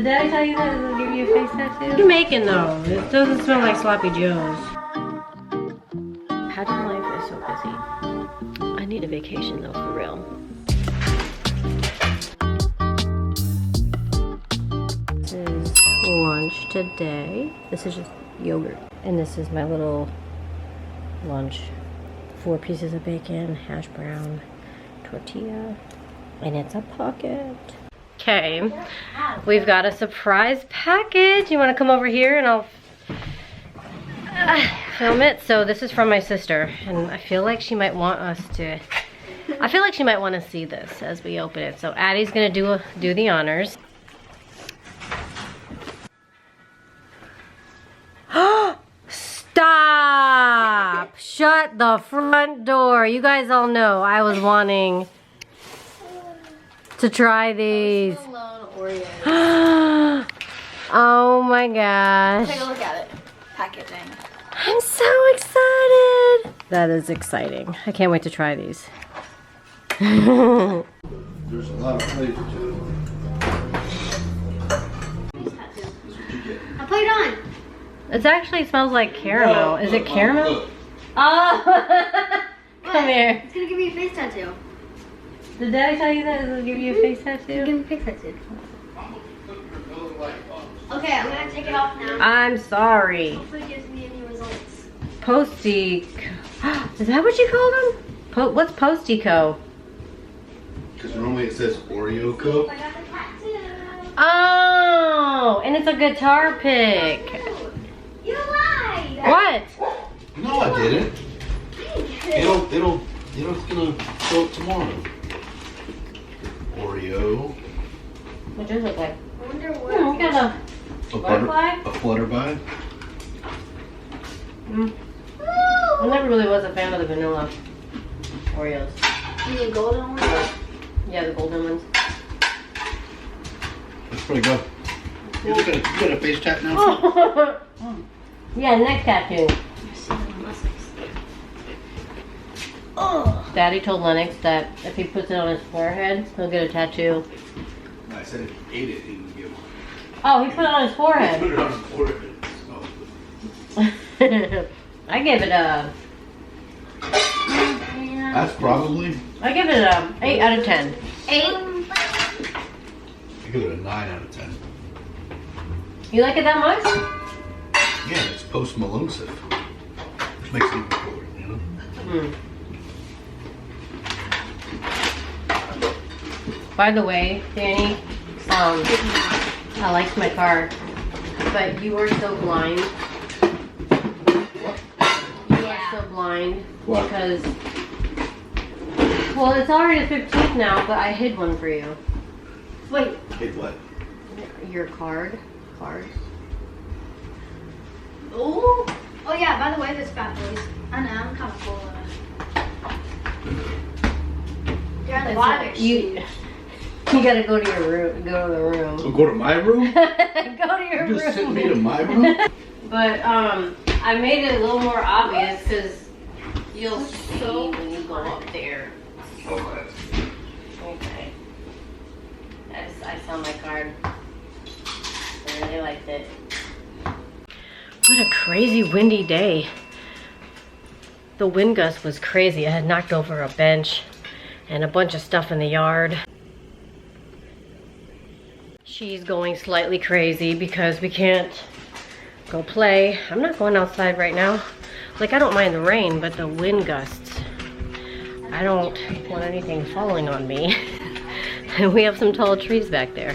Did Daddy tell you that it'll give you a face tattoo? What are you making though? It doesn't smell like sloppy joes. Pageant life is so busy. I need a vacation though, for real. This is lunch today. This is just yogurt. And this is my little lunch. 4 pieces of bacon, hash brown, tortilla, and it's a pocket. Okay, we've got a surprise package. You want to come over here and I'll film it? So this is from my sister, and I feel like she might want us to, I feel like she might want to see this as we open it. So Addie's gonna do the honors. Stop! Shut the front door. You guys all know I was wanting to try these. Oh my gosh. Take a look at it. Packaging. I'm so excited. That is exciting. I can't wait to try these. There's a lot of flavor to it. I'll put it on. It actually smells like caramel. Is it caramel? Look. Oh! Come here. It's gonna give me a face tattoo. Did Daddy tell you that it'll give you a face Give tattoo? me a face tattoo. Okay, I'm gonna take it off now. I'm sorry. Hopefully it gives me any results. Posty. Is that what you called them? What's Postico? Because normally it says Oreo Coke. I got the tattoo. Oh, and it's a guitar pick. You lied. What? No, I didn't. It'll it's gonna show up tomorrow. Oreo. What does it look like? I wonder what. We got Butterfly? A flutterby. I never really was a fan of the vanilla Oreos. You need golden one? Yeah, the golden ones. That's pretty good. You got a face tat now? Yeah, neck tattoo. Oh. Daddy told Lennox that if he puts it on his forehead, he'll get a tattoo. I said if he ate it, he would get one. Oh, he put it on his Put forehead. it on his forehead. I give it a... That's probably. I give it a 8 out of 10. 8? I give it a 9 out of 10. You like it that much? Yeah, it's Post Malone stuff, which makes it even cooler, you know. By the way, Danny, I liked my card, but you are so blind. You are so blind What? because, well, it's already the 15th now, but I hid one for you. Wait. Hit what? Your cards. Oh. Oh yeah, by the way, this fat boys. I know, I'm kind of full of it. They're on the bottom. You gotta go to your room. Go to the room. So go to my room? Go to your You just room. sent me to my room? But I made it a little more obvious because you'll see when you go up there. Okay. Okay. I saw my card. I really liked it. What a crazy windy day. The wind gust was crazy. I had knocked over a bench and a bunch of stuff in the yard. She's going slightly crazy because we can't go play. I'm not going outside right now. Like, I don't mind the rain, but the wind gusts. I don't want anything falling on me. And we have some tall trees back there.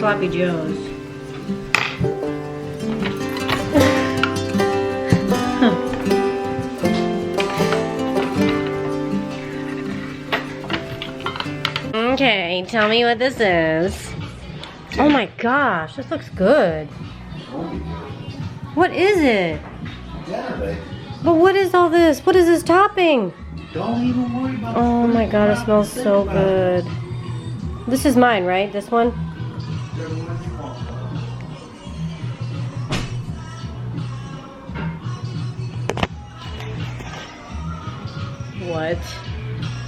sloppy joes. Okay, tell me what this is. Oh my gosh, this looks good. What is it? But what is all this? What is this topping? Don't even worry about it. Oh my god, it smells so good. This is mine, right? This one? What?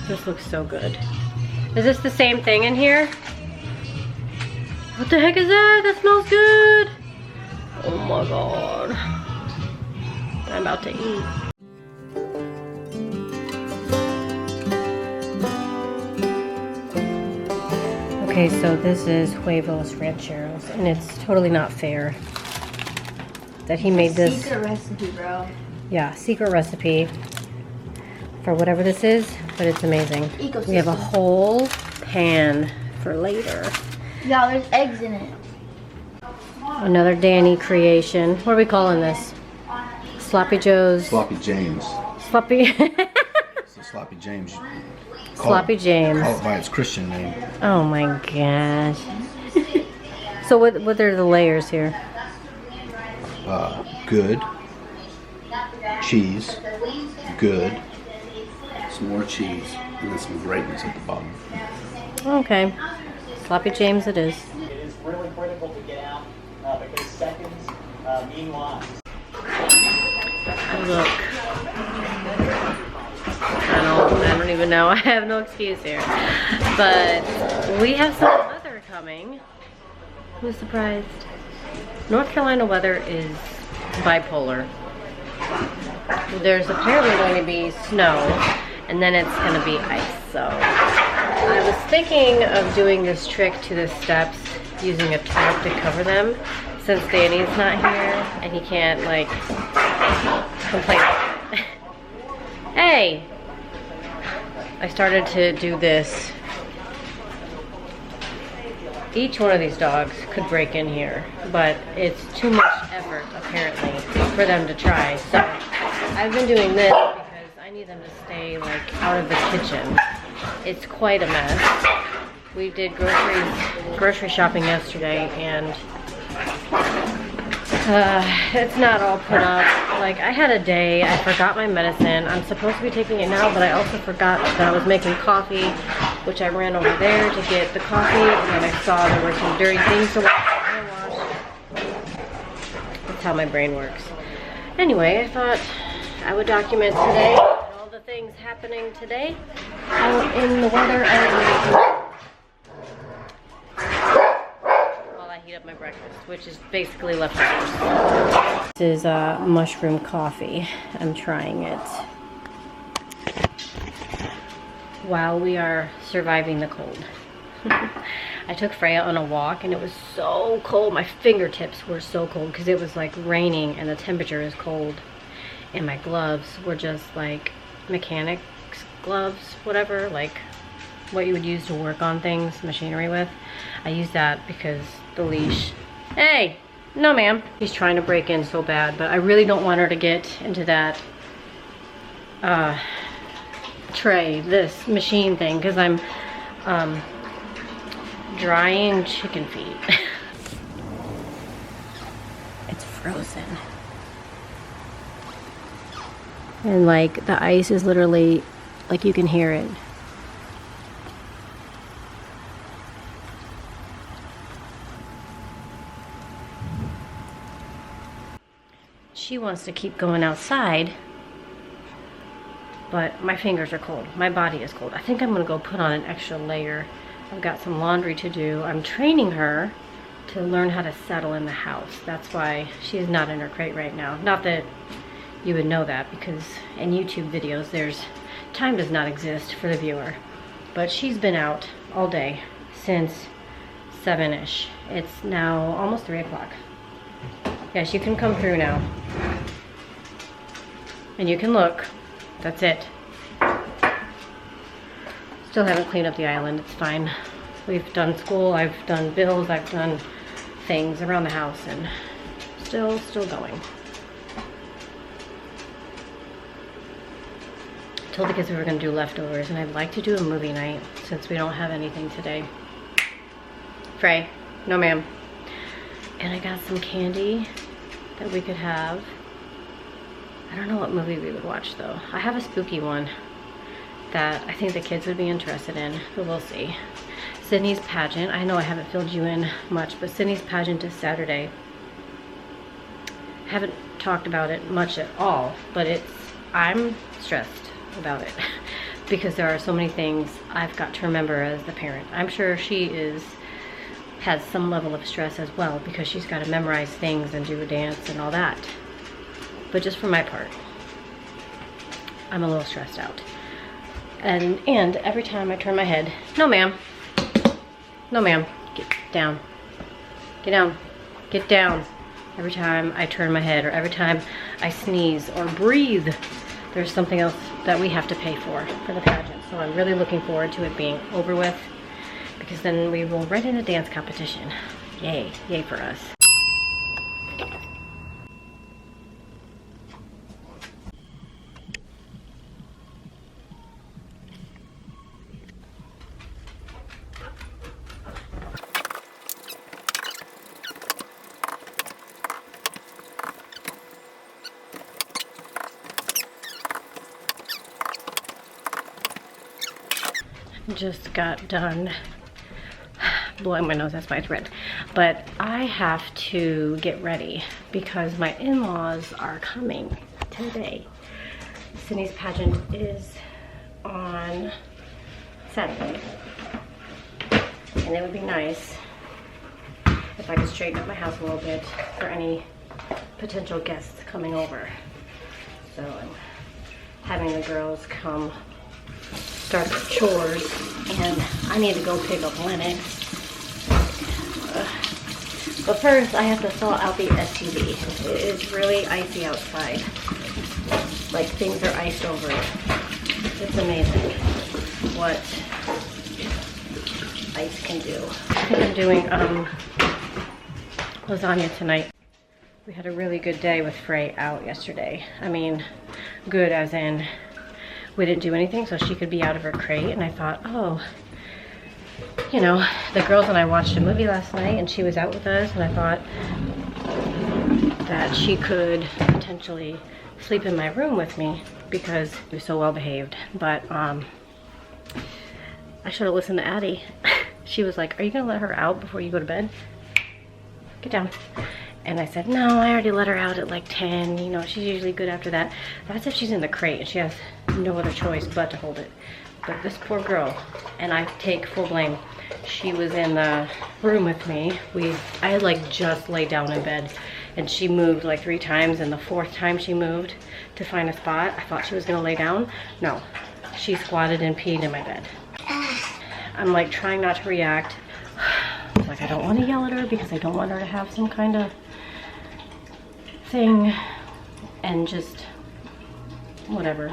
This looks so good. Is this the same thing in here? What the heck is that? That smells good. Oh my god. I'm about to eat. Okay, so this is huevos rancheros, and it's totally not fair that he made this. Secret recipe, bro. Yeah, secret recipe for whatever this is, but it's amazing. Ecosystem. We have a whole pan for later. Yeah, there's eggs in it. Another Danny creation. What are we calling this? Sloppy Joe's. Sloppy James. Sloppy. It's a Sloppy James. Sloppy James. Call it by its Christian name. Oh my gosh. So what are the layers here? Good. Cheese. Good. Some more cheese. And then some brightness at the bottom. Okay. Sloppy James it is. It is really critical to get out because seconds mean lives. Look. I don't even know. I have no excuse here. But we have some weather coming. Who's surprised? North Carolina weather is bipolar. There's apparently going to be snow, and then it's going to be ice. So I was thinking of doing this trick to the steps using a tarp to cover them, since Danny's not here and he can't like complain about it. Hey! I started to do this. Each one of these dogs could break in here, but it's too much effort apparently for them to try. So I've been doing this because I need them to stay like out of the kitchen. It's quite a mess. We did grocery shopping yesterday, and it's not all put up. Like, I had a day, I forgot my medicine. I'm supposed to be taking it now, but I also forgot that I was making coffee, which I ran over there to get the coffee, and then I saw there were some dirty things to wash. That's how my brain works. Anyway, I thought I would document today all the things happening today out in the weather while I heat up my breakfast, which is basically leftovers. This is mushroom coffee. I'm trying it while we are surviving the cold. I took Freya on a walk and it was so cold. My fingertips were so cold because it was like raining and the temperature is cold. And my gloves were just like mechanics gloves, whatever, like what you would use to work on things, machinery with. I used that because the leash. Hey, no ma'am. He's trying to break in so bad, but I really don't want her to get into that tray, this machine thing, because I'm drying chicken feet. It's frozen. And like the ice is literally, like you can hear it. She wants to keep going outside, but my fingers are cold. My body is cold. I think I'm gonna go put on an extra layer. I've got some laundry to do. I'm training her to learn how to settle in the house. That's why she's not in her crate right now. Not that you would know that, because in YouTube videos there's time does not exist for the viewer. But she's been out all day since 7-ish. It's now almost 3 o'clock. Yes, you can come through now. And you can look. That's it. Still haven't cleaned up the island. It's fine. We've done school, I've done bills, I've done things around the house, and still going. Told the kids we were gonna do leftovers, and I'd like to do a movie night since we don't have anything today. Frey, no ma'am. And I got some candy that we could have. I don't know what movie we would watch though. I have a spooky one that I think the kids would be interested in, but we'll see. Sydney's pageant, I know I haven't filled you in much, but Sydney's pageant is Saturday. Haven't talked about it much at all, but I'm stressed about it because there are so many things I've got to remember as the parent. I'm sure she has some level of stress as well because she's got to memorize things and do a dance and all that. But just for my part, I'm a little stressed out. And every time I turn my head, no ma'am, no ma'am, get down, get down, get down. Every time I turn my head or every time I sneeze or breathe, there's something else that we have to pay for the pageant. So I'm really looking forward to it being over with because then we will right into dance competition. Yay, yay for us. Just got done blowing my nose, that's why it's red. But I have to get ready because my in-laws are coming today. Sydney's pageant is on Saturday. And it would be nice if I could straighten up my house a little bit for any potential guests coming over. So I'm having the girls come start their chores, and I need to go pick up Lennox. But first, I have to thaw out the SUV. It is really icy outside. Like, things are iced over it. It's amazing what ice can do. I think I'm doing lasagna tonight. We had a really good day with Frey out yesterday. I mean, good as in we didn't do anything so she could be out of her crate, and I thought, oh, you know, the girls and I watched a movie last night and she was out with us, and I thought that she could potentially sleep in my room with me because she was so well behaved. But I should have listened to Addie. She was like, are you gonna let her out before you go to bed? Get down. And I said, no, I already let her out at like 10. You know, she's usually good after that. That's if she's in the crate and she has no other choice but to hold it. But this poor girl, and I take full blame, she was in the room with me. I had like just laid down in bed and she moved like 3 times, and the 4th time she moved to find a spot, I thought she was gonna lay down. No, she squatted and peed in my bed. I'm like trying not to react. Like, I don't want to yell at her because I don't want her to have some kind of thing and just whatever.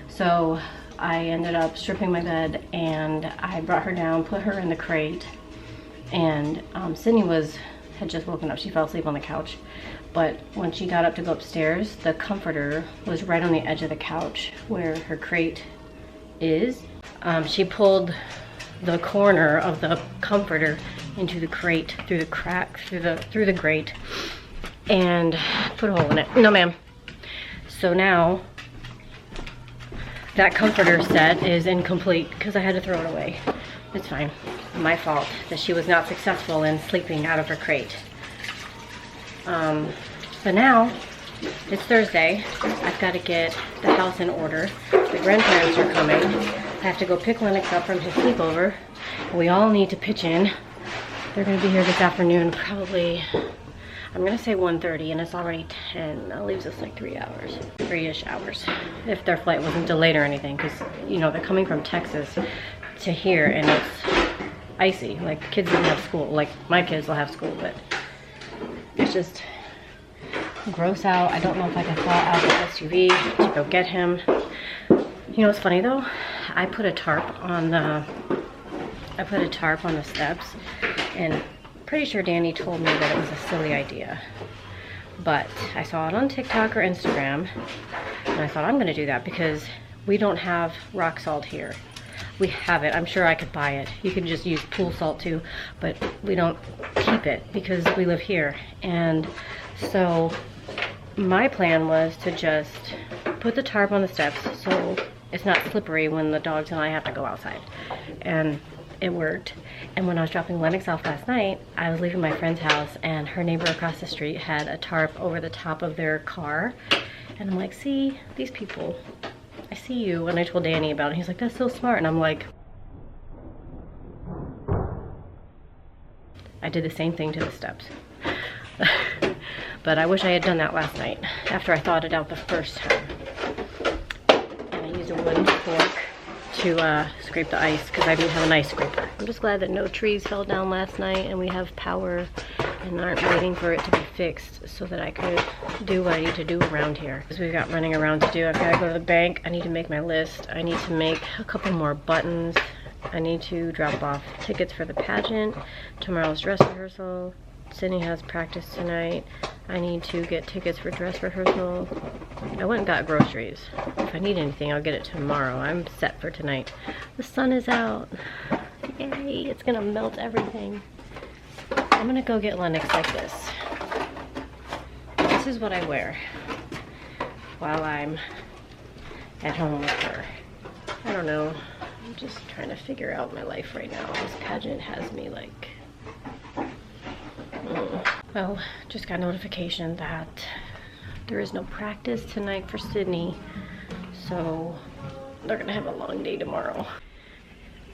So I ended up stripping my bed and I brought her down, put her in the crate, and Sydney had just woken up. She fell asleep on the couch, but when she got up to go upstairs, the comforter was right on the edge of the couch where her crate is. She pulled the corner of the comforter into the crate through the crack, through the grate, and put a hole in it. No ma'am. So now that comforter set is incomplete because I had to throw it away. It's fine. My fault that she was not successful in sleeping out of her crate. But now it's Thursday. I've got to get the house in order. The grandparents are coming. I have to go pick Lennox up from his sleepover. We all need to pitch in. They're going to be here this afternoon, probably, I'm going to say 1:30, and it's already 10. That leaves us like 3 hours, 3-ish hours, if their flight wasn't delayed or anything, because, you know, they're coming from Texas to here, and it's icy. Like, kids don't have school. Like, my kids will have school, but it's just gross out. I don't know if I can thaw out the SUV to go get him. You know what's funny, though? I put a tarp on the I put a tarp on the steps, and pretty sure Danny told me that it was a silly idea. But I saw it on TikTok or Instagram, and I thought I'm gonna do that because we don't have rock salt here. We have it. I'm sure I could buy it. You can just use pool salt too, but we don't keep it because we live here. And so my plan was to just put the tarp on the steps so it's not slippery when the dogs and I have to go outside. And it worked. And when I was dropping Lennox off last night, I was leaving my friend's house and her neighbor across the street had a tarp over the top of their car. And I'm like, see, these people, I see you. And I told Danny about it. He's like, that's so smart. And I'm like, I did the same thing to the steps. But I wish I had done that last night after I thought it out the first time. And I used a wooden fork to scrape the ice because I didn't have an ice scraper. I'm just glad that no trees fell down last night and we have power and aren't waiting for it to be fixed so that I could do what I need to do around here. Because we've got running around to do. I've got to go to the bank. I need to make my list. I need to make a couple more buttons. I need to drop off tickets for the pageant, tomorrow's dress rehearsal. Sydney has practice tonight. I need to get tickets for dress rehearsal. I went and got groceries. If I need anything, I'll get it tomorrow. I'm set for tonight. The sun is out. Yay, it's gonna melt everything. I'm gonna go get Lennox like this. This is what I wear while I'm at home with her. I don't know. I'm just trying to figure out my life right now. This pageant has me like... Well, just got notification that there is no practice tonight for Sydney, so they're gonna have a long day tomorrow.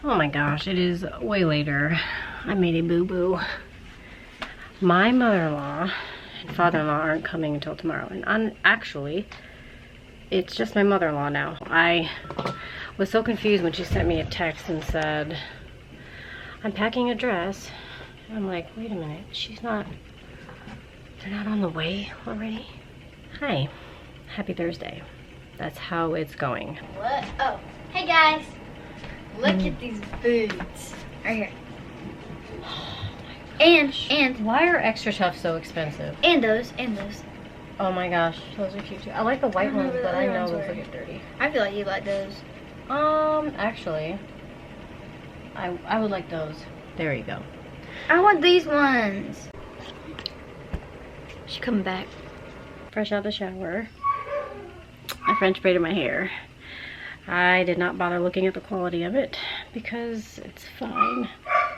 Oh my gosh, it is way later. I made a boo-boo. My mother-in-law and father-in-law aren't coming until tomorrow, and actually, it's just my mother-in-law now. I was so confused when she sent me a text and said, I'm packing a dress. I'm like, wait a minute, they're not on the way already? Hi, happy Thursday. That's how it's going. What? Oh, hey guys. Look at these boots. Right here. And Why are extra tough so expensive? and those. Oh my gosh, those are cute too. I like the white ones, remember but the I other know ones those were. look dirty. I feel like you like those. Actually, I would like those. There you go. I want these ones. She coming back. Fresh out the shower. My French braided my hair. I did not bother looking at the quality of it because it's fine.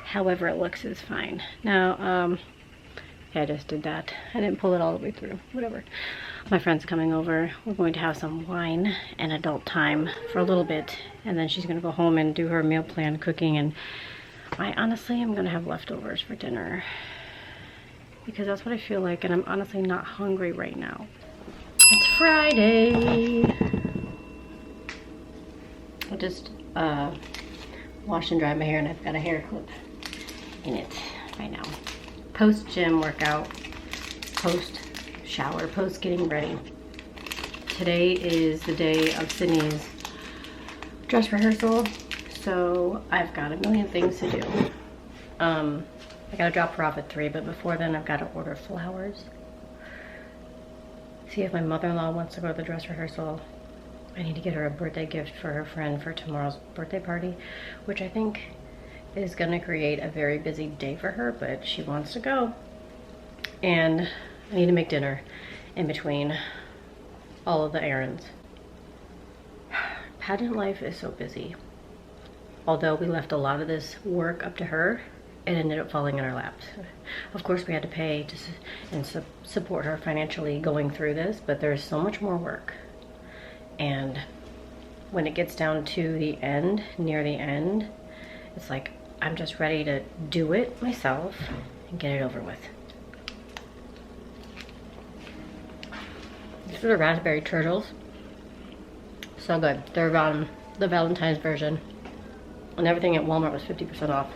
However it looks is fine. Now, yeah, I just did that. I didn't pull it all the way through. Whatever. My friend's coming over. We're going to have some wine and adult time for a little bit. And then she's going to go home and do her meal plan cooking. And I honestly am going to have leftovers for dinner. Because that's what I feel like. And I'm honestly not hungry right now. It's Friday. I just washed and dried my hair and I've got a hair clip in it right now. Post gym workout, post shower, post getting ready. Today is the day of Sydney's dress rehearsal, so I've got a million things to do. I gotta drop her off at 3, but before then I've got to order flowers. See if my mother-in-law wants to go to the dress rehearsal. I need to get her a birthday gift for her friend for tomorrow's birthday party, which I think is gonna create a very busy day for her, but she wants to go. And I need to make dinner in between all of the errands. Pageant life is so busy. Although we left a lot of this work up to her, it ended up falling in our laps. Of course we had to pay and support her financially going through this, but there's so much more work. And when it gets down to the end, near the end, it's like I'm just ready to do it myself and get it over with. These are the raspberry turtles. So good. They're the Valentine's version. And everything at Walmart was 50% off.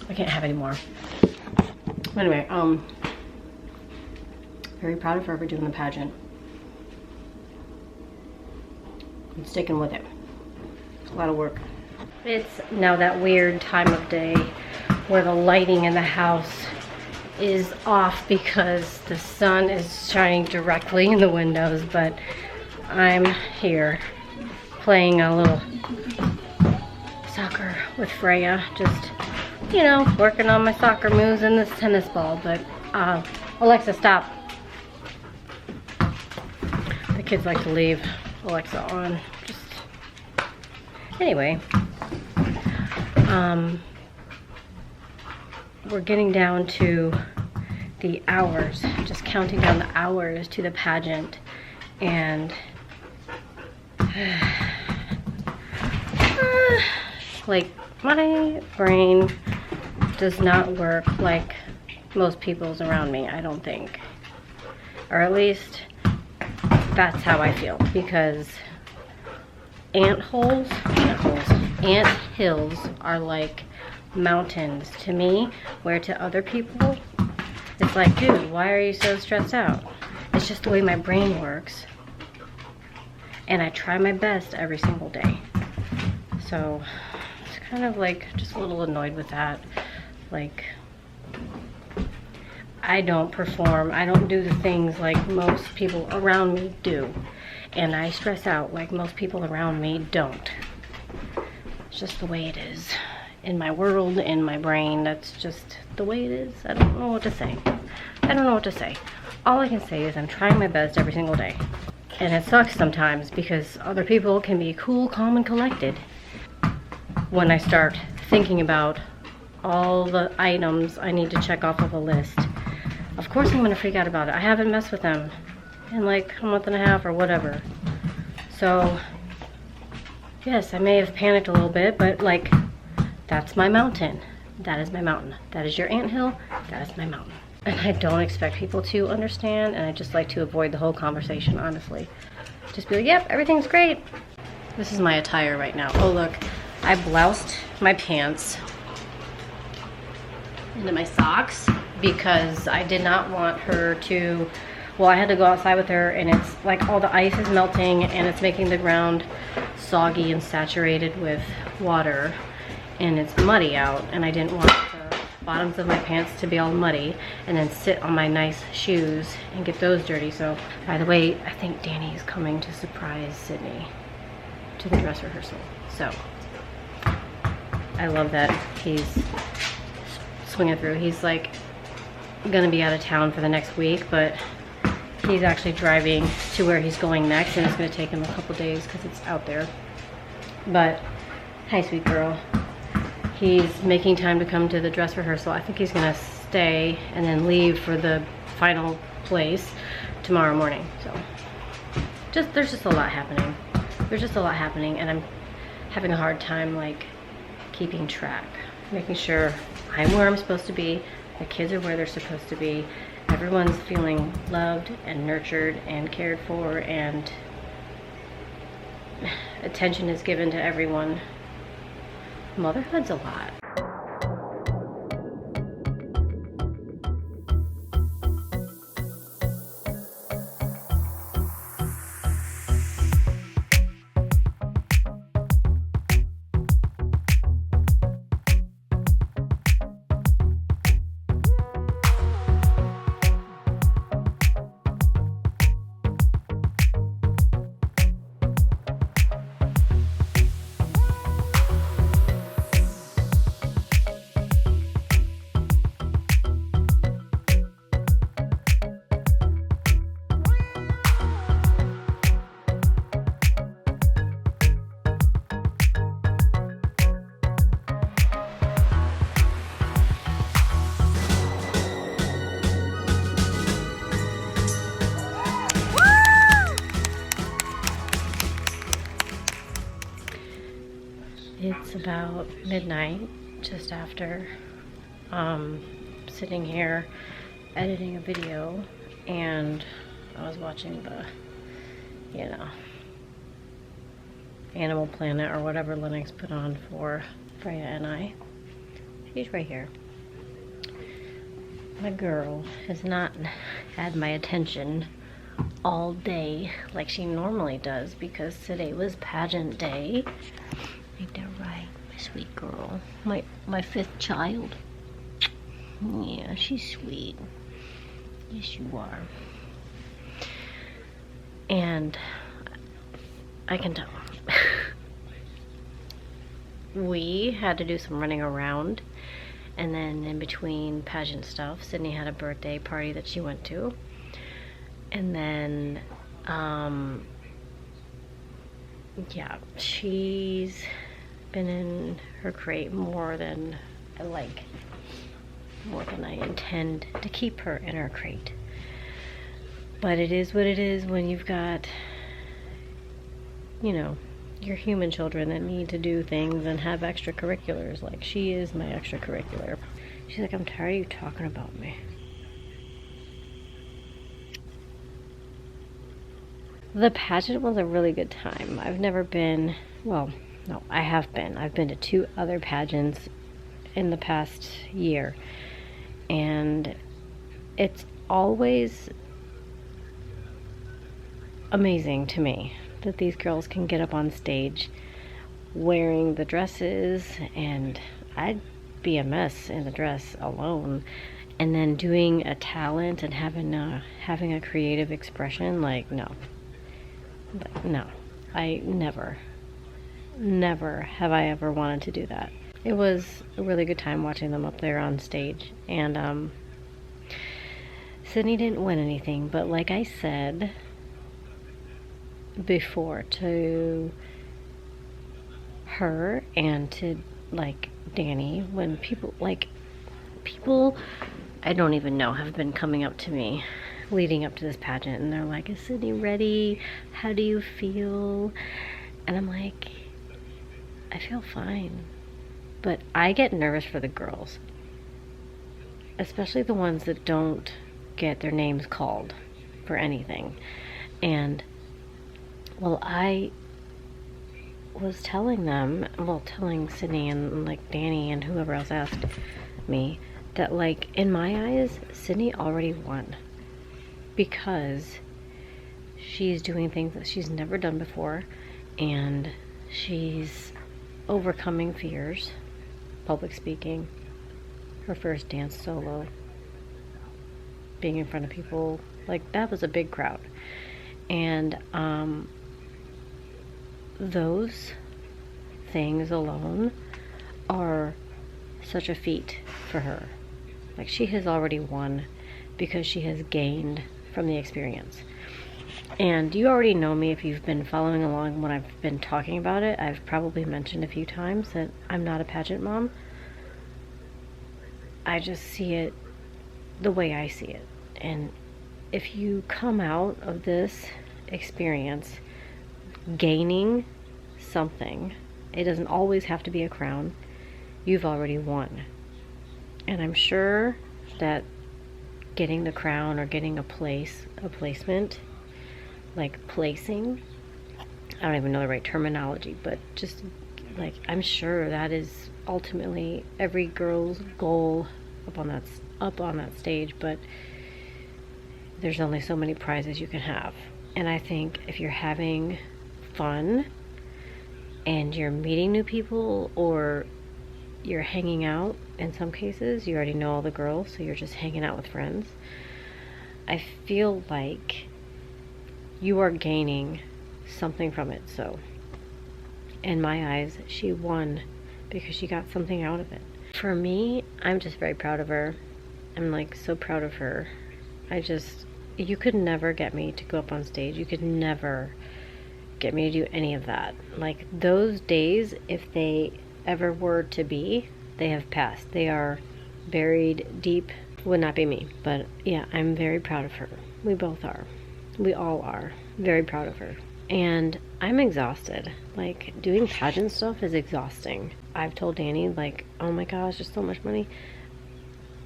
I can't have any more. Anyway, very proud of her for doing the pageant. I'm sticking with it. It's a lot of work. It's now that weird time of day where the lighting in the house is off because the sun is shining directly in the windows, but I'm here playing a little soccer with Freya, just, you know, working on my soccer moves and this tennis ball. But Alexa, stop. The kids like to leave Alexa on. Just anyway, we're getting down to the hours, just counting down the hours to the pageant, and like, my brain does not work like most people's around me, I don't think. Or at least that's how I feel, because ant hills are like mountains to me, where to other people it's like, dude, why are you so stressed out? It's just the way my brain works, and I try my best every single day. So it's kind of like just a little annoyed with that. Like, I don't perform, I don't do the things like most people around me do, and I stress out like most people around me don't. It's just the way it is in my world, in my brain. That's just the way it is. I don't know what to say. I don't know what to say. All I can say is I'm trying my best every single day, and it sucks sometimes because other people can be cool, calm, and collected. When I start thinking about all the items I need to check off of a list, of course I'm gonna freak out about it. I haven't messed with them in like a month and a half or whatever. So yes, I may have panicked a little bit, but like, that's my mountain. That is my mountain. That is your anthill. That is my mountain. And I don't expect people to understand, and I just like to avoid the whole conversation, honestly. Just be like, yep, everything's great. This is my attire right now. Oh look, I bloused my pants into my socks because I did not want her to, well, I had to go outside with her, and it's like all the ice is melting and it's making the ground soggy and saturated with water, and it's muddy out, and I didn't want the bottoms of my pants to be all muddy and then sit on my nice shoes and get those dirty. So, by the way, I think Danny is coming to surprise Sydney to the dress rehearsal. So, I love that he's swinging through. He's like gonna be out of town for the next week, but he's actually driving to where he's going next, and it's gonna take him a couple days because it's out there. But, hi, sweet girl. He's making time to come to the dress rehearsal. I think he's gonna stay and then leave for the final place tomorrow morning. So, there's just a lot happening. There's just a lot happening, and I'm having a hard time like keeping track, making sure I'm where I'm supposed to be, the kids are where they're supposed to be, everyone's feeling loved and nurtured and cared for, and attention is given to everyone. Motherhood's a lot. It's about midnight, just after, sitting here editing a video, and I was watching the, you know, Animal Planet or whatever Linux put on for Freya and I. She's right here. My girl has not had my attention all day like she normally does, because today was pageant day. Ain't that right? Sweet girl. My fifth child. Yeah, she's sweet. Yes, you are. And I can tell. We had to do some running around, and then in between pageant stuff, Sydney had a birthday party that she went to, and then yeah, she's been in her crate more than I like, more than I intend to keep her in her crate. But it is what it is when you've got, you know, your human children that need to do things and have extracurriculars. Like, she is my extracurricular. She's like, I'm tired of you talking about me. The pageant was a really good time. I've never been, well, no, I have been. I've been to 2 other pageants in the past year. And it's always amazing to me that these girls can get up on stage wearing the dresses, and I'd be a mess in the dress alone, and then doing a talent and having a creative expression. Like, no, I never have I ever wanted to do that. It was a really good time watching them up there on stage. And Sydney didn't win anything, but like I said before to her and to like Danny, when people I don't even know have been coming up to me leading up to this pageant, and they're like, is Sydney ready? How do you feel? And I'm like, I feel fine. But I get nervous for the girls, especially the ones that don't get their names called for anything. And well, I was telling them, telling Sydney and like Danny and whoever else asked me, that like in my eyes, Sydney already won, because she's doing things that she's never done before, and she's overcoming fears, public speaking, her first dance solo, being in front of people, like that was a big crowd. And those things alone are such a feat for her. Like, she has already won because she has gained from the experience. And you already know me if you've been following along when I've been talking about it. I've probably mentioned a few times that I'm not a pageant mom. I just see it the way I see it. And if you come out of this experience gaining something, it doesn't always have to be a crown, you've already won. And I'm sure that getting the crown or getting a placement, like placing, I don't even know the right terminology, but just like, I'm sure that is ultimately every girl's goal up on that stage. But there's only so many prizes you can have. And I think if you're having fun and you're meeting new people, or you're hanging out, in some cases you already know all the girls, so you're just hanging out with friends, I feel like you are gaining something from it. So in my eyes, she won because she got something out of it. For me, I'm just very proud of her. I'm like so proud of her. You could never get me to go up on stage. You could never get me to do any of that. Like, those days, if they ever were to be, they have passed. They are buried deep. Would not be me. But yeah, I'm very proud of her. We both are. We all are very proud of her. And I'm exhausted. Like, doing pageant stuff is exhausting. I've told Danny, like, oh my gosh, there's so much money.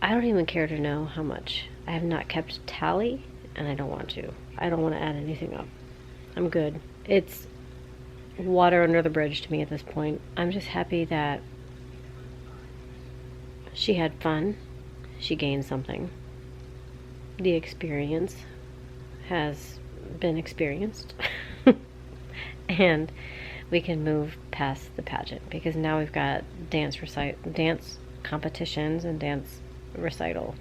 I don't even care to know how much. I have not kept tally, and I don't want to. I don't want to add anything up. I'm good. It's water under the bridge to me at this point. I'm just happy that she had fun. She gained something. The experience has been experienced. And we can move past the pageant, because now we've got dance competitions and dance recital.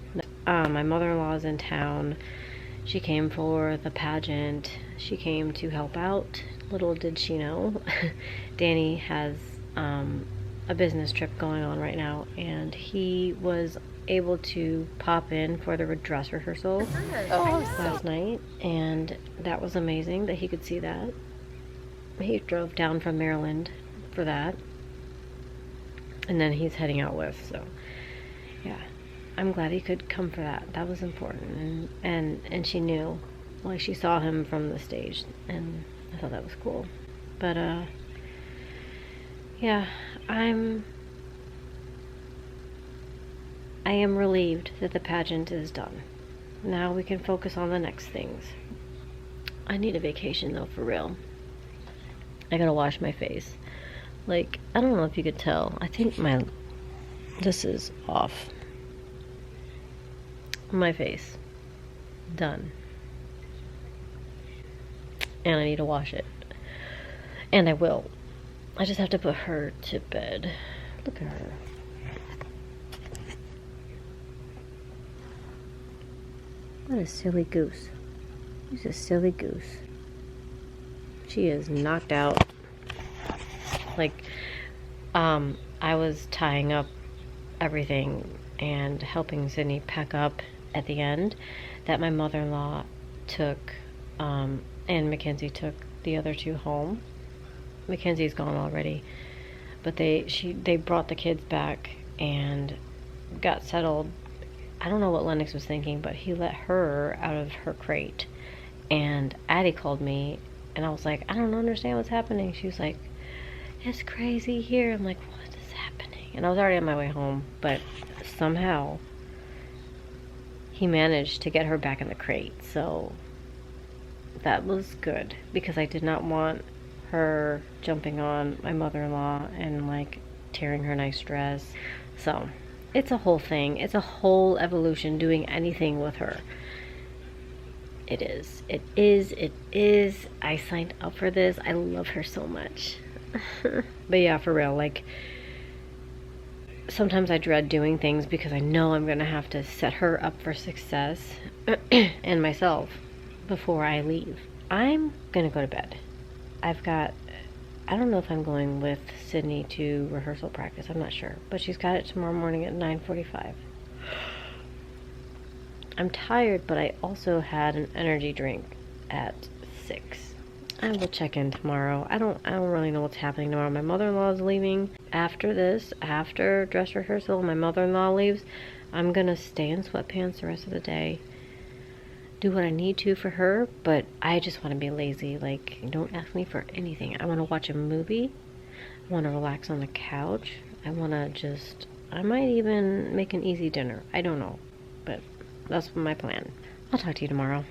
My mother-in-law is in town. She came for the pageant. She came to help out. Little did she know, Danny has a business trip going on right now, and he was able to pop in for the dress rehearsal last night, and that was amazing that he could see that. He drove down from Maryland for that, and then he's heading out west, so yeah, I'm glad he could come for that. That was important, and she knew, like, she saw him from the stage, and I thought that was cool. But yeah, I am relieved that the pageant is done. Now we can focus on the next things. I need a vacation though, for real. I gotta wash my face. Like, I don't know if you could tell. I think this is off. My face. Done. And I need to wash it. And I will. I just have to put her to bed. Look at her. What a silly goose. She's a silly goose. She is knocked out. Like, I was tying up everything and helping Sydney pack up at the end, that my mother-in-law took, and Mackenzie took the other two home. Mackenzie's gone already, but they brought the kids back and got settled. I don't know what Lennox was thinking, but he let her out of her crate, and Addie called me, and I was like, I don't understand what's happening. She was like, it's crazy here. I'm like, what is happening? And I was already on my way home, but somehow he managed to get her back in the crate, so that was good, because I did not want her jumping on my mother-in-law and like tearing her nice dress. So it's a whole thing. It's a whole evolution doing anything with her. It is. It is. It is. I signed up for this. I love her so much. But yeah, for real, like, sometimes I dread doing things because I know I'm gonna have to set her up for success and myself before I leave. I'm gonna go to bed. I don't know if I'm going with Sydney to rehearsal practice. I'm not sure. But she's got it tomorrow morning at 9:45. I'm tired, but I also had an energy drink at 6. I will check in tomorrow. I don't really know what's happening tomorrow. My mother-in-law is leaving after this, after dress rehearsal. My mother-in-law leaves. I'm gonna stay in sweatpants the rest of the day, do what I need to for her, but I just want to be lazy. Like, don't ask me for anything. I want to watch a movie. I want to relax on the couch. I might even make an easy dinner. I don't know, but that's my plan. I'll talk to you tomorrow.